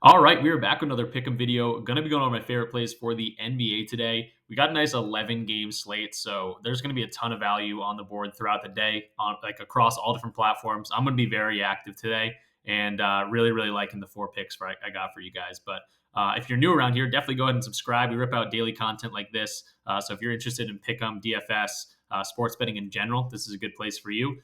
All right, we are back with another pick'em video. Going to be going over my favorite plays for the NBA today. We got a nice 11 game slate, so there's going to be a ton of value on the board throughout the day, on like across all different platforms. I'm going to be very active today, and really liking the four picks I got for you guys. But if you're new around here, definitely go ahead and subscribe. We rip out daily content like this, so if you're interested in pick'em, DFS, sports betting in general, this is a good place for you.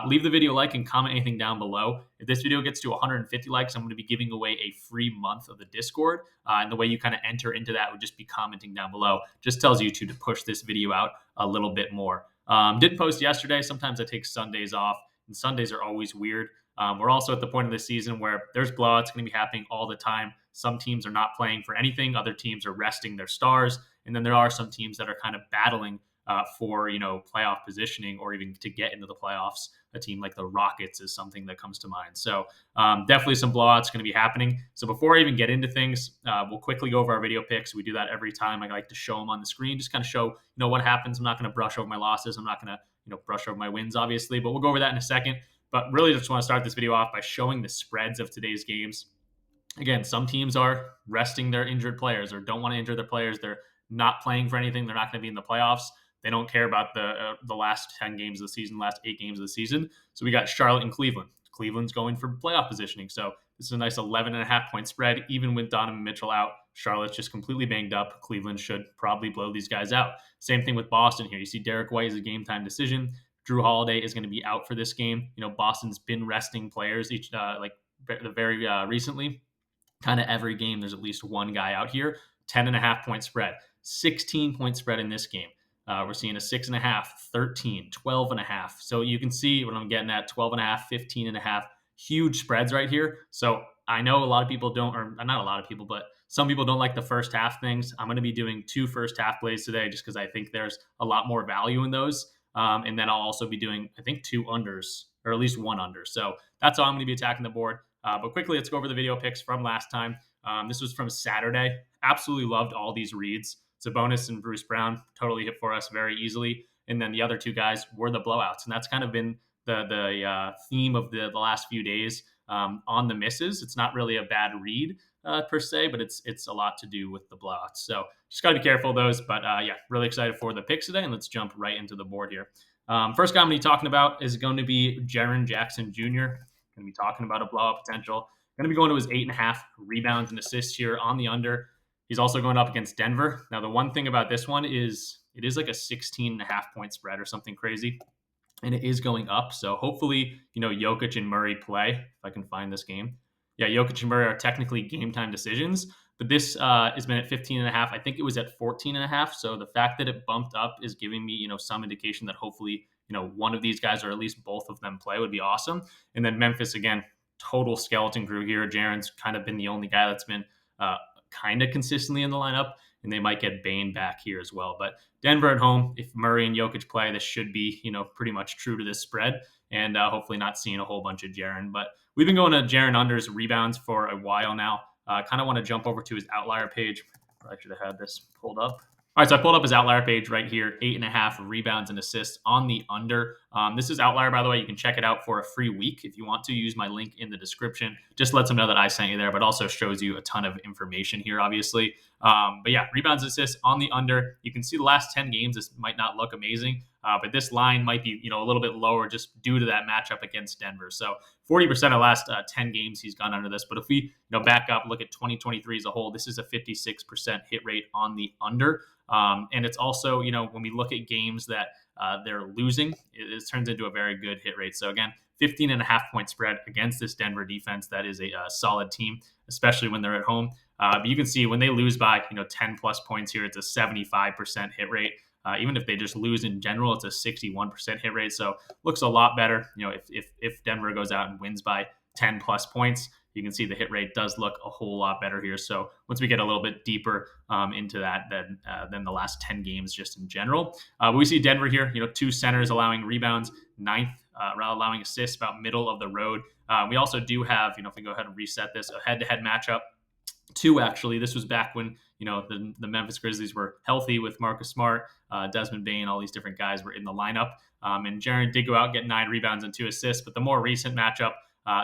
Leave the video a like and comment anything down below. If this video gets to 150 likes, I'm going to be giving away a free month of the Discord. And the way you kind of enter into that would just be commenting down below. Just tells YouTube to push this video out a little bit more. Didn't post yesterday. Sometimes I take Sundays off, and Sundays are always weird. We're also at the point of the season where there's blowouts going to be happening all the time. Some teams are not playing for anything. Other teams are resting their stars. And then there are some teams that are kind of battling for playoff positioning or even to get into the playoffs. A team like the Rockets is something that comes to mind. So definitely some blowouts going to be happening. So before I even get into things, we'll quickly go over our video picks. We do that every time. I like to show them on the screen, just kind of show what happens. I'm not going to brush over my losses. I'm not going to brush over my wins, obviously, but we'll go over that in a second. But really just want to start this video off by showing the spreads of today's games. Again, some teams are resting their injured players or don't want to injure their players. They're not playing for anything. They're not going to be in the playoffs. They don't care about the last 10 games of the season, last 8 games of the season. So we got Charlotte and Cleveland. Cleveland's going for playoff positioning. So this is a nice 11.5-point spread, even with Donovan Mitchell out. Charlotte's just completely banged up. Cleveland should probably blow these guys out. Same thing with Boston here. You see Derrick White is a game time decision. Drew Holiday is going to be out for this game. Boston's been resting players very recently. Kind of every game, there's at least one guy out here. 10.5-point spread, 16-point spread in this game. We're seeing a 6.5, 13, 12.5. So you can see what I'm getting at, 12.5, 15.5, huge spreads right here. So I know a lot of people don't, or not a lot of people, but some people don't like the first half things. I'm going to be doing 2 first half plays today just because I think there's a lot more value in those. And then I'll also be doing, I think, 2 unders, or at least 1 under. So that's how I'm going to be attacking the board. But quickly, let's go over the video picks from last time. This was from Saturday. Absolutely loved all these reads. Sabonis and Bruce Brown totally hit for us very easily. And then the other 2 guys were the blowouts. And that's kind of been the theme of the last few days on the misses. It's not really a bad read per se, but it's a lot to do with the blowouts. So just got to be careful of those. But yeah, really excited for the picks today. And let's jump right into the board here. First guy I'm going to be talking about is going to be Jaren Jackson Jr. Going to be talking about a blowout potential. Going to be going to his 8.5 rebounds and assists here on the under. He's also going up against Denver. Now, the one thing about this one is it is like a 16.5-point spread or something crazy, and it is going up. So hopefully, Jokic and Murray play, if I can find this game. Yeah, Jokic and Murray are technically game time decisions, but this has been at 15.5. I think it was at 14.5. So the fact that it bumped up is giving me, some indication that hopefully, one of these guys or at least both of them play would be awesome. And then Memphis, again, total skeleton crew here. Jaren's kind of been the only guy that's been kind of consistently in the lineup, and they might get Bane back here as well. But Denver at home, if Murray and Jokic play, this should be, pretty much true to this spread, and hopefully not seeing a whole bunch of Jaren. But we've been going to Jaren unders rebounds for a while now. Kind of want to jump over to his outlier page. I should have had this pulled up. All right, so I pulled up his outlier page right here, 8.5 rebounds and assists on the under. This is outlier, by the way. You can check it out for a free week if you want to. Use my link in the description. Just lets them know that I sent you there, but also shows you a ton of information here, obviously. But yeah, rebounds, assists on the under. You can see the last 10 games. This might not look amazing, but this line might be a little bit lower just due to that matchup against Denver. So 40% of the last 10 games he's gone under this. But if we back up, look at 2023 as a whole, this is a 56% hit rate on the under. And it's also, when we look at games that they're losing, it turns into a very good hit rate. So again, 15.5-point spread against this Denver defense. That is a solid team, especially when they're at home. But you can see when they lose by 10 plus points here, it's a 75% hit rate. Even if they just lose in general, it's a 61% hit rate. So looks a lot better. If Denver goes out and wins by 10 plus points, you can see the hit rate does look a whole lot better here. So once we get a little bit deeper into that than the last 10 games just in general. We see Denver here, 2 centers allowing rebounds, 9th allowing assists, about middle of the road. We also do have, if we go ahead and reset this, a head-to-head matchup. 2, actually. This was back when, the Memphis Grizzlies were healthy with Marcus Smart, Desmond Bane, all these different guys were in the lineup. And Jaren did go out, get 9 rebounds and 2 assists. But the more recent matchup,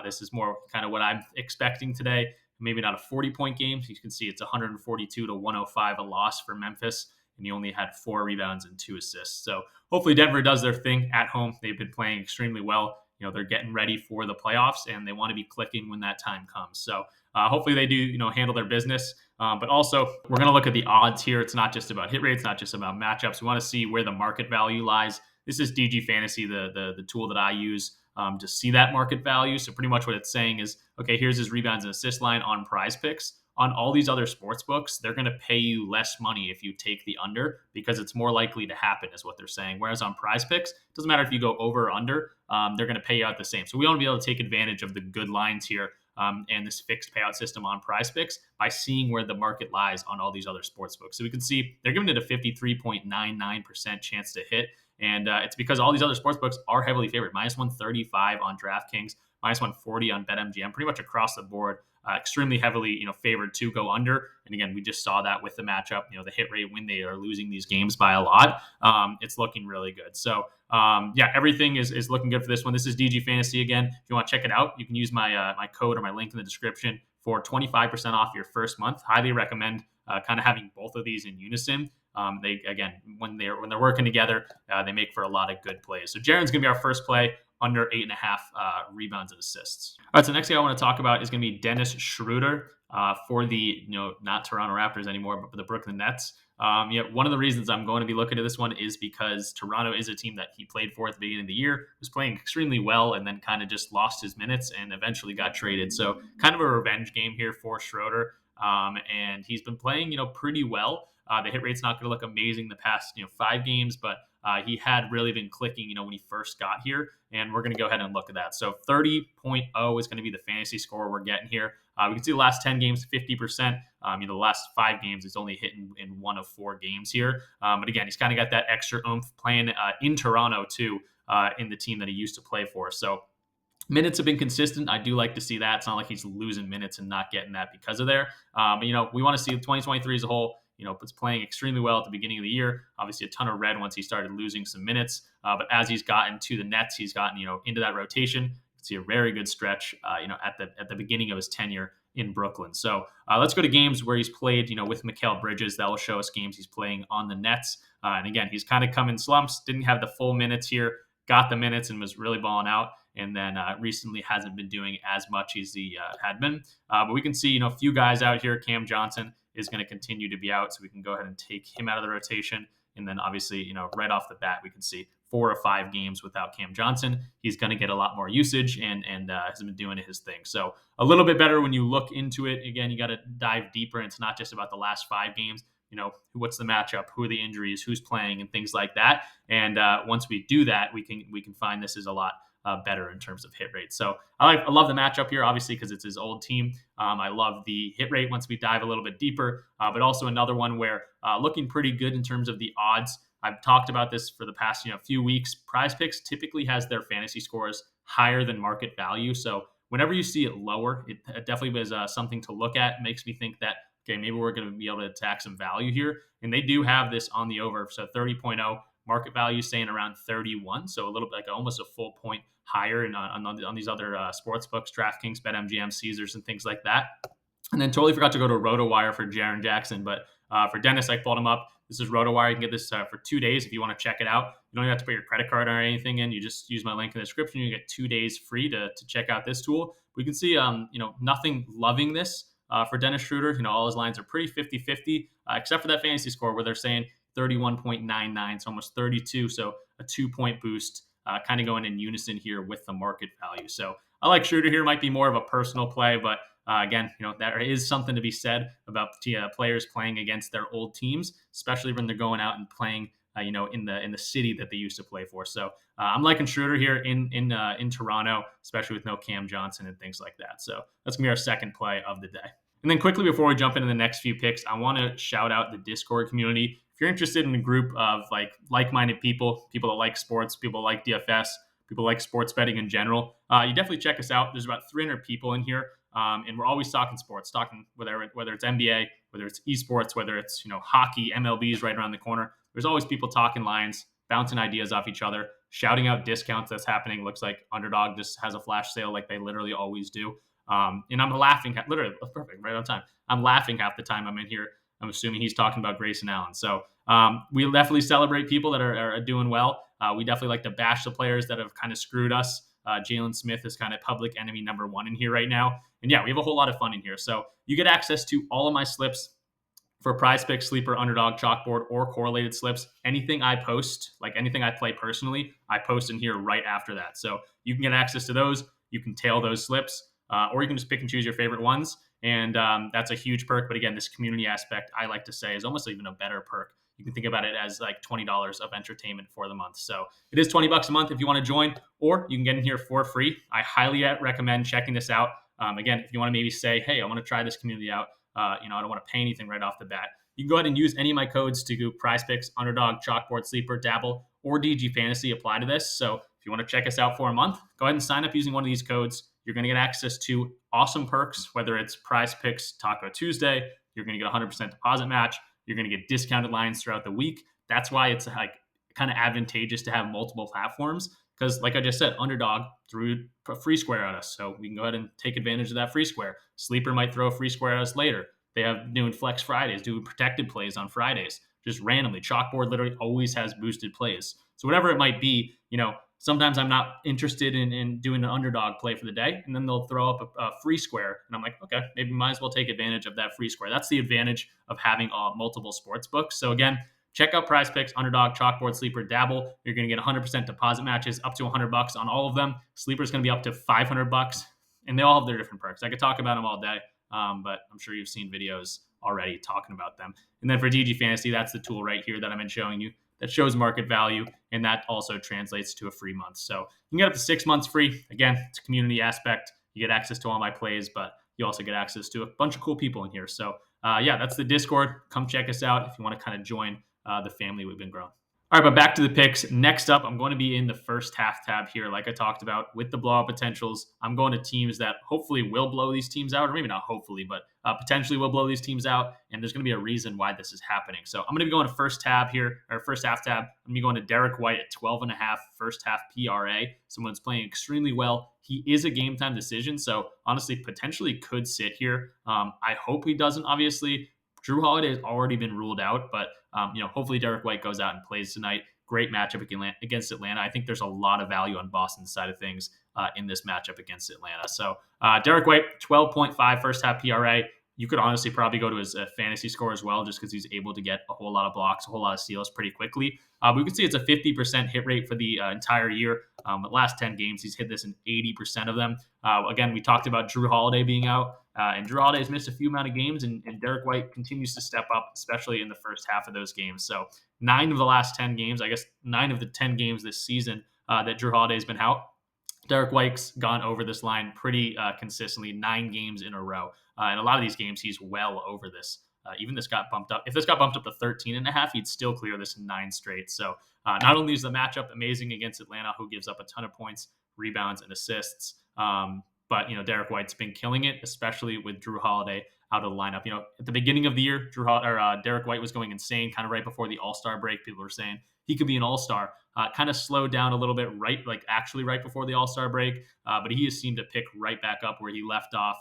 this is more kind of what I'm expecting today. maybe not a 40-point game. You can see it's 142 to 105 a loss for Memphis, and he only had 4 rebounds and 2 assists. So hopefully Denver does their thing at home. They've been playing extremely well. They're getting ready for the playoffs, and they want to be clicking when that time comes. So hopefully they do, handle their business. But also, we're going to look at the odds here. It's not just about hit rates, not just about matchups. We want to see where the market value lies. This is DG Fantasy, the tool that I use to see that market value. So pretty much what it's saying is, okay, here's his rebounds and assist line on PrizePicks. On all these other sports books, they're going to pay you less money if you take the under because it's more likely to happen, is what they're saying. Whereas on PrizePicks, it doesn't matter if you go over or under, they're going to pay you out the same. So we want to be able to take advantage of the good lines here and this fixed payout system on PrizePicks by seeing where the market lies on all these other sports books. So we can see they're giving it a 53.99% chance to hit. And it's because all these other sports books are heavily favored. Minus 135 on DraftKings, minus 140 on BetMGM, pretty much across the board. Extremely heavily, favored to go under. And again, we just saw that with the matchup. The hit rate when they are losing these games by a lot, it's looking really good. So yeah, everything is looking good for this one. This is DG Fantasy again. If you want to check it out, you can use my my code or my link in the description for 25% off your first month. Highly recommend kind of having both of these in unison. They again, when they're working together, they make for a lot of good plays. So Jaren's gonna be our first play, under 8.5 rebounds and assists. All right, so next thing I want to talk about is going to be Dennis Schröder for the not Toronto Raptors anymore, but for the Brooklyn Nets. One of the reasons I'm going to be looking at this one is because Toronto is a team that he played for at the beginning of the year, was playing extremely well, and then kind of just lost his minutes and eventually got traded. So kind of a revenge game here for Schröder, and he's been playing pretty well. The hit rate's not going to look amazing the past 5 games, but he had really been clicking, when he first got here, and we're going to go ahead and look at that. So 30.0 is going to be the fantasy score we're getting here. We can see the last 10 games, 50%. The last 5 games, he's only hitting in 1 of 4 games here. But again, he's kind of got that extra oomph playing in Toronto too, in the team that he used to play for. So minutes have been consistent. I do like to see that. It's not like he's losing minutes and not getting that because of there. But we want to see 2023 as a whole. Was playing extremely well at the beginning of the year. Obviously, a ton of red once he started losing some minutes. But as he's gotten to the Nets, he's gotten into that rotation. You can see a very good stretch, at the beginning of his tenure in Brooklyn. So let's go to games where he's played, with Mikal Bridges. That will show us games he's playing on the Nets. And again, he's kind of come in slumps. Didn't have the full minutes here. Got the minutes and was really balling out. And then recently hasn't been doing as much as he had been. But we can see, a few guys out here. Cam Johnson is going to continue to be out, so we can go ahead and take him out of the rotation. And then obviously, right off the bat, we can see 4 or 5 games without Cam Johnson. He's going to get a lot more usage and has been doing his thing. So a little bit better when you look into it. Again, you got to dive deeper. And it's not just about the last 5 games. What's the matchup, who are the injuries, who's playing, and things like that. And once we do that, we can find this is a lot better in terms of hit rate. So I love the matchup here, obviously, because it's his old team. I love the hit rate once we dive a little bit deeper, but also another one where looking pretty good in terms of the odds. I've talked about this for the past few weeks. PrizePicks typically has their fantasy scores higher than market value. So whenever you see it lower, it definitely is something to look at. It makes me think that, okay, maybe we're going to be able to attack some value here. And they do have this on the over. So 30.0 market value saying around 31. So a little bit like almost a full point higher on these other sports books, DraftKings, BetMGM, Caesars, and things like that. And then totally forgot to go to RotoWire for Jaren Jackson. But for Dennis, I pulled him up. This is RotoWire. You can get this for 2 days if you want to check it out. You don't even have to put your credit card or anything in. You just use my link in the description. You get 2 days free to check out this tool. We can see, nothing loving this for Dennis Schröder. All his lines are pretty 50-50, except for that fantasy score where they're saying 31.99, so almost 32. So a 2-point boost, kind of going in unison here with the market value. So I like Schröder here. Might be more of a personal play, but again, there is something to be said about players playing against their old teams, especially when they're going out and playing, in the city that they used to play for. So I'm liking Schröder here in Toronto, especially with no Cam Johnson and things like that. So that's gonna be our second play of the day. And then quickly before we jump into the next few picks, I want to shout out the Discord community. If you're interested in a group of like-minded people that like sports, people like DFS, people like sports betting in general, you definitely check us out. There's about 300 people in here, and we're always talking sports, talking whether it's NBA, whether it's esports, whether it's hockey, MLB is right around the corner. There's always people talking lines, bouncing ideas off each other, shouting out discounts that's happening. Looks like Underdog just has a flash sale like they literally always do. And I'm laughing, literally, perfect, right on time. I'm laughing half the time I'm in here. I'm assuming he's talking about Grayson Allen. So we definitely celebrate people that are doing well. We definitely like to bash the players that have kind of screwed us. Jalen Smith is kind of public enemy number one in here right now. And yeah, we have a whole lot of fun in here. So you get access to all of my slips for Prize Picks, Sleeper, Underdog, Chalkboard, or correlated slips. Anything I post, like anything I play personally, I post in here right after that. So you can get access to those. You can tail those slips, or you can just pick and choose your favorite ones. And that's a huge perk. But again, this community aspect, I like to say, is almost even a better perk. You can think about it as like $20 of entertainment for the month. So it is $20 a month if you want to join, or you can get in here for free. I highly recommend checking this out. Again, if you want to maybe say, hey, I want to try this community out, I don't want to pay anything right off the bat. You can go ahead and use any of my codes to do Prize Picks, Underdog, Chalkboard, Sleeper, Dabble, or DG Fantasy apply to this. So if you want to check us out for a month, go ahead and sign up using one of these codes. You're going to get access to awesome perks, whether it's Prize Picks Taco Tuesday. You're going to get 100% deposit match. You're going to get discounted lines throughout the week. That's why it's like kind of advantageous to have multiple platforms, because like I just said, Underdog threw a free square at us. So we can go ahead and take advantage of that free square. Sleeper might throw a free square at us later. They have doing flex Fridays, doing protected plays on Fridays, just randomly. Chalkboard literally always has boosted plays. So whatever it might be, sometimes I'm not interested in doing an underdog play for the day, and then they'll throw up a free square, and I'm like, okay, maybe might as well take advantage of that free square. That's the advantage of having multiple sports books. So again, check out Prize Picks, Underdog, Chalkboard, Sleeper, Dabble. You're going to get 100% deposit matches up to $100 on all of them. Sleeper's going to be up to $500, and they all have their different perks. I could talk about them all day, but I'm sure you've seen videos already talking about them. And then for DG Fantasy, that's the tool right here that I've been showing you that shows market value, and that also translates to a free month. So you can get up to 6 months free. Again, it's a community aspect. You get access to all my plays, but you also get access to a bunch of cool people in here. So yeah, that's the Discord. Come check us out if you want to kind of join the family we've been growing. All right, but back to the picks. Next up, I'm going to be in the first half tab here, like I talked about, with the blowout potentials. I'm going to teams that hopefully will blow these teams out, or maybe not hopefully, but potentially will blow these teams out, and there's going to be a reason why this is happening. So I'm going to be going to first tab here, or first half tab. I'm going to be going to Derrick White at 12.5 first half PRA. Someone's playing extremely well. He is a game time decision, so honestly, potentially could sit here. I hope he doesn't, obviously. Jrue Holiday has already been ruled out, but hopefully Derrick White goes out and plays tonight. Great matchup against Atlanta. I think there's a lot of value on Boston's side of things in this matchup against Atlanta. So Derrick White, 12.5 first half PRA. You could honestly probably go to his fantasy score as well, just because he's able to get a whole lot of blocks, a whole lot of steals pretty quickly. We can see it's a 50% hit rate for the entire year. The last 10 games, he's hit this in 80% of them. Again, we talked about Jrue Holiday being out, and Jrue Holiday has missed a few amount of games, and Derrick White continues to step up, especially in the first half of those games. So 9 of the last 10 games, I guess 9 of the 10 games this season that Jrue Holiday has been out, Derrick White's gone over this line pretty consistently, 9 games in a row. And a lot of these games, he's well over this. Even this got bumped up. If this got bumped up to 13.5, he'd still clear this in 9 straight. So not only is the matchup amazing against Atlanta, who gives up a ton of points, rebounds, and assists, but Derrick White's been killing it, especially with Jrue Holiday out of the lineup. At the beginning of the year, Derrick White was going insane, kind of right before the All-Star break. People were saying he could be an All-Star. Kind of slowed down a little bit, right before the All-Star break, but he has seemed to pick right back up where he left off,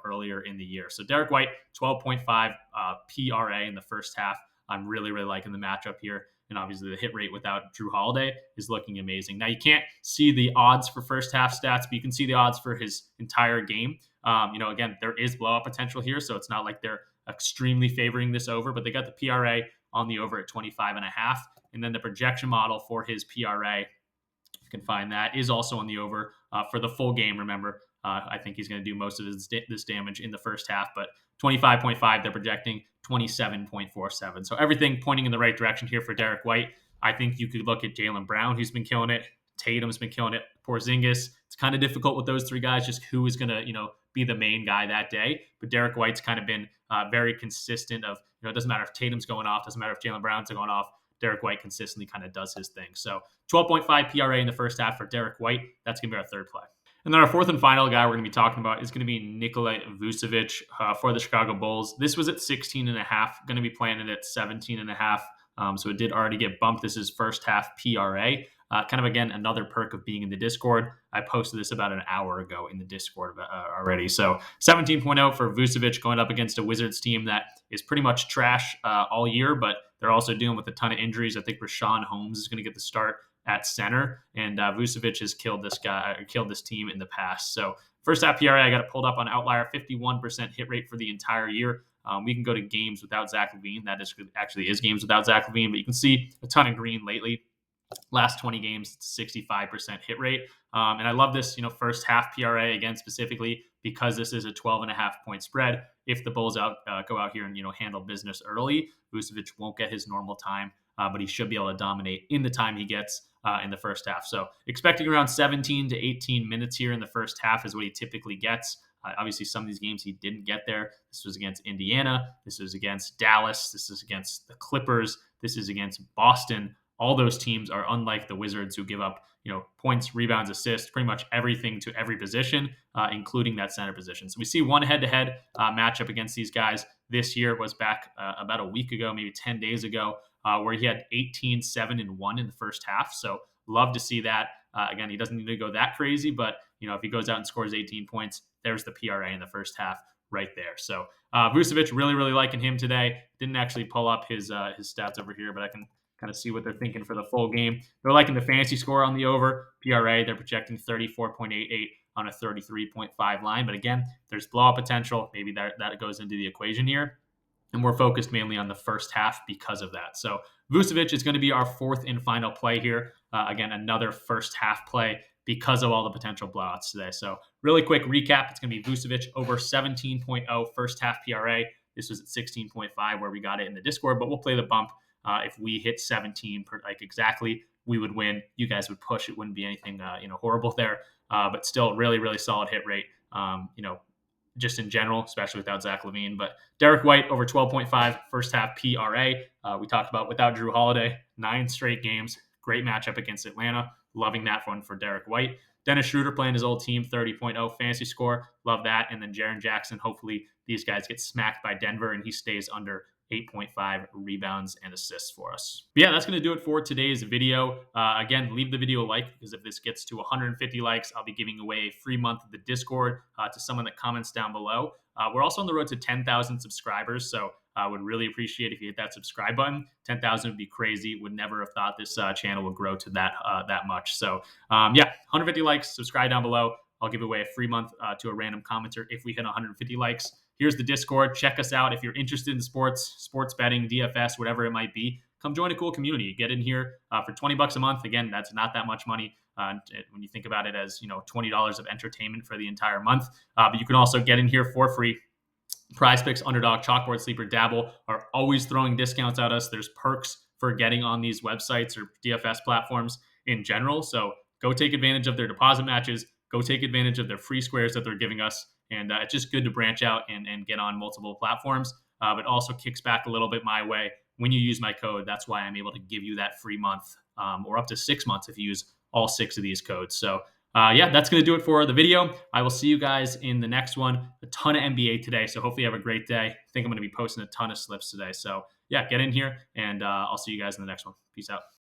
earlier in the year. So Derrick White, 12.5 PRA in the first half. I'm really, really liking the matchup here. And obviously the hit rate without Jrue Holiday is looking amazing. Now, you can't see the odds for first half stats, but you can see the odds for his entire game. Again, there is blowout potential here, so it's not like they're extremely favoring this over, but they got the PRA on the over at 25.5. And then the projection model for his PRA, you can find that, is also on the over for the full game. Remember, I think he's going to do most of this damage in the first half, but 25.5, they're projecting 27.47. So everything pointing in the right direction here for Derrick White. I think you could look at Jaylen Brown, who's been killing it. Tatum's been killing it. Porzingis. It's kind of difficult with those 3 guys, just who is going to, be the main guy that day. But Derrick White's kind of been very consistent of, it doesn't matter if Tatum's going off, doesn't matter if Jaylen Brown's going off. Derrick White consistently kind of does his thing. So 12.5 PRA in the first half for Derrick White. That's going to be our third play. And then our fourth and final guy we're going to be talking about is going to be Nikola Vučević for the Chicago Bulls. This was at 16.5, going to be playing it at 17.5. So it did already get bumped. This is first half PRA. Kind of, again, another perk of being in the Discord. I posted this about an hour ago in the Discord already. So 17.0 for Vučević going up against a Wizards team that is pretty much trash all year, but they're also dealing with a ton of injuries. I think Rashawn Holmes is going to get the start at center, and Vučević has killed this team in the past. So first half PRA, I got it pulled up on Outlier, 51% hit rate for the entire year. We can go to games without Zach LaVine. That actually is games without Zach LaVine, but you can see a ton of green lately. Last 20 games, 65% hit rate. And I love this, first half PRA, again, specifically because this is a 12.5-point spread. If the Bulls go out here and, handle business early, Vučević won't get his normal time, but he should be able to dominate in the time he gets in the first half. So expecting around 17 to 18 minutes here in the first half is what he typically gets. Obviously, some of these games he didn't get there. This was against Indiana. This was against Dallas. This is against the Clippers. This is against Boston. All those teams are unlike the Wizards, who give up, points, rebounds, assists, pretty much everything to every position, including that center position. So we see one head-to-head matchup against these guys this year was back about a week ago, maybe 10 days ago, where he had 18, 7, and 1 in the first half. So love to see that. Again, he doesn't need to go that crazy, but if he goes out and scores 18 points, there's the PRA in the first half right there. So Vučević, really, really liking him today. Didn't actually pull up his stats over here, but I can kind of see what they're thinking for the full game. They're liking the fantasy score on the over. PRA, they're projecting 34.88 on a 33.5 line. But again, there's blowout potential. Maybe that goes into the equation here. And we're focused mainly on the first half because of that. So Vučević is going to be our fourth and final play here. Again, another first half play because of all the potential blowouts today. So really quick recap. It's going to be Vučević over 17.0 first half PRA. This was at 16.5 where we got it in the Discord, but we'll play the bump. If we hit 17 exactly, we would win. You guys would push. It wouldn't be anything horrible there, but still really, really solid hit rate. Just in general, especially without Zach LaVine. But Derrick White over 12.5 first half PRA. We talked about without Jrue Holiday, 9 straight games. Great matchup against Atlanta. Loving that one for Derrick White. Dennis Schröder playing his old team, 30.0 fantasy score. Love that. And then Jaren Jackson. Hopefully these guys get smacked by Denver and he stays under 8.5 rebounds and assists for us. But yeah, that's going to do it for today's video. Again, leave the video a like, because if this gets to 150 likes, I'll be giving away a free month of the Discord to someone that comments down below. We're also on the road to 10,000 subscribers, so I would really appreciate if you hit that subscribe button. 10,000 would be crazy. Would never have thought this channel would grow to that much. So yeah, 150 likes, subscribe down below. I'll give away a free month to a random commenter if we hit 150 likes. Here's the Discord. Check us out if you're interested in sports betting, DFS, whatever it might be. Come join a cool community. Get in here for $20 a month. Again, that's not that much money when you think about it as $20 of entertainment for the entire month. But you can also get in here for free. PrizePicks, Underdog, Chalkboard, Sleeper, Dabble are always throwing discounts at us. There's perks for getting on these websites or DFS platforms in general. So go take advantage of their deposit matches. Go take advantage of their free squares that they're giving us. And it's just good to branch out and get on multiple platforms, but also kicks back a little bit my way when you use my code. That's why I'm able to give you that free month or up to 6 months if you use all 6 of these codes. So yeah, that's going to do it for the video. I will see you guys in the next one. A ton of NBA today, so hopefully you have a great day. I think I'm going to be posting a ton of slips today. So yeah, get in here, and I'll see you guys in the next one. Peace out.